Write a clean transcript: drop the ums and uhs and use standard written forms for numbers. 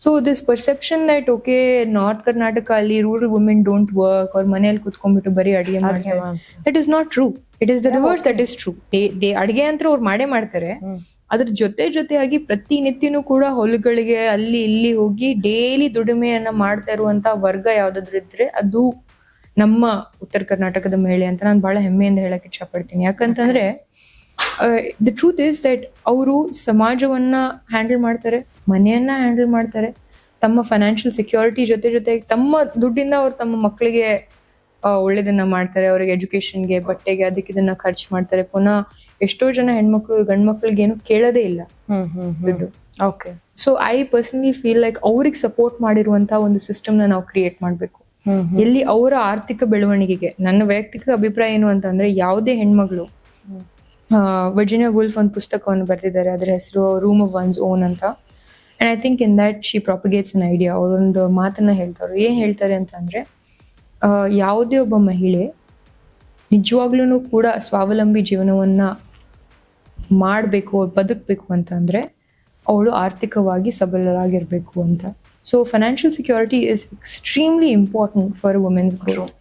So this perception that okay north Karnataka ಅಲ್ಲಿ rural women don't work ಅವ್ರ ಮನೆಯಲ್ಲಿ ಕುತ್ಕೊಂಡ್ಬಿಟ್ಟು ಬರೀ ಅಡಿಗೆ ಮಾಡ್ತಾರೆ, that is not true. It is the reverse that is true. They ಅಡಿಗೆ ಅಂತ ಅವ್ರು ಮಾಡೇ ಮಾಡ್ತಾರೆ. ಅದ್ರ ಜೊತೆಯಾಗಿ ಪ್ರತಿನಿತ್ಯನೂ ಕೂಡ ಹೊಲಗಳಿಗೆ ಅಲ್ಲಿ ಇಲ್ಲಿ ಹೋಗಿ ಡೈಲಿ ದುಡಿಮೆಯನ್ನ ಮಾಡ್ತಾ ಇರುವಂತ ವರ್ಗ ಯಾವ್ದಾದ್ರು ಇದ್ರೆ ಅದು ನಮ್ಮ ಉತ್ತರ ಕರ್ನಾಟಕದ ಮಹಿಳೆ ಅಂತ ನಾನು ಬಹಳ ಹೆಮ್ಮೆಯಿಂದ ಹೇಳಕ್ ಇಷ್ಟಪಡ್ತೀನಿ. ಯಾಕಂತಂದ್ರೆ ದ ಟ್ರೂತ್ ಇಸ್ ದಟ್ ಅವರು ಸಮಾಜವನ್ನ ಹ್ಯಾಂಡಲ್ ಮಾಡ್ತಾರೆ, ಮನೆಯನ್ನ ಹ್ಯಾಂಡಲ್ ಮಾಡ್ತಾರೆ, ತಮ್ಮ ಫೈನಾನ್ಷಿಯಲ್ ಸೆಕ್ಯೂರಿಟಿ ಜೊತೆಗೆ ತಮ್ಮ ದುಡ್ಡಿಂದ ಅವ್ರು ತಮ್ಮ ಮಕ್ಕಳಿಗೆ ಒಳ್ಳೇದನ್ನ ಮಾಡ್ತಾರೆ, ಅವ್ರಿಗೆ ಎಜುಕೇಶನ್ಗೆ, ಬಟ್ಟೆಗೆ, ಅದಕ್ಕೆ ಇದನ್ನ ಖರ್ಚು ಮಾಡ್ತಾರೆ. ಪುನಃ ಎಷ್ಟೋ ಜನ ಹೆಣ್ಮಕ್ಳು ಗಂಡ್ ಮಕ್ಳಿಗೆ ಏನು ಕೇಳೋದೇ ಇಲ್ಲ ದುಡ್ಡು. Okay. So I personally feel like ಅವ್ರಿಗೆ ಸಪೋರ್ಟ್ ಮಾಡಿರುವಂತ ಒಂದು ಸಿಸ್ಟಮ್ ನ ನಾವು ಕ್ರಿಯೇಟ್ ಮಾಡ್ಬೇಕು, ಎಲ್ಲಿ ಅವರ ಆರ್ಥಿಕ ಬೆಳವಣಿಗೆಗೆ. ನನ್ನ ವೈಯಕ್ತಿಕ ಅಭಿಪ್ರಾಯ ಏನು ಅಂತಂದ್ರೆ, ಯಾವುದೇ ಹೆಣ್ಮಗಳು ವರ್ಜಿನಿಯಾ ವುಲ್ಫ್ ಒಂದು ಪುಸ್ತಕವನ್ನು ಬರೆದಿದ್ದಾರೆ, ಅದರ ಹೆಸರು ರೂಮ್ ಆಫ್ ಒನ್ಸ್ ಓನ್ ಅಂತ. And I think in that she propagates an idea. ಅವರೊಂದು ಮಾತನ್ನ ಹೇಳ್ತಾರೆ. ಏನ್ ಹೇಳ್ತಾರೆ ಅಂತಂದ್ರೆ, ಯಾವುದೇ ಒಬ್ಬ ಮಹಿಳೆ ನಿಜವಾಗ್ಲೂ ಕೂಡ ಸ್ವಾವಲಂಬಿ ಜೀವನವನ್ನ ಮಾಡಬೇಕು, ಅವ್ರು ಬದುಕಬೇಕು ಅಂತಂದ್ರೆ ಅವಳು ಆರ್ಥಿಕವಾಗಿ ಸಬಲರಾಗಿರ್ಬೇಕು ಅಂತ. So financial security is extremely important for women's growth.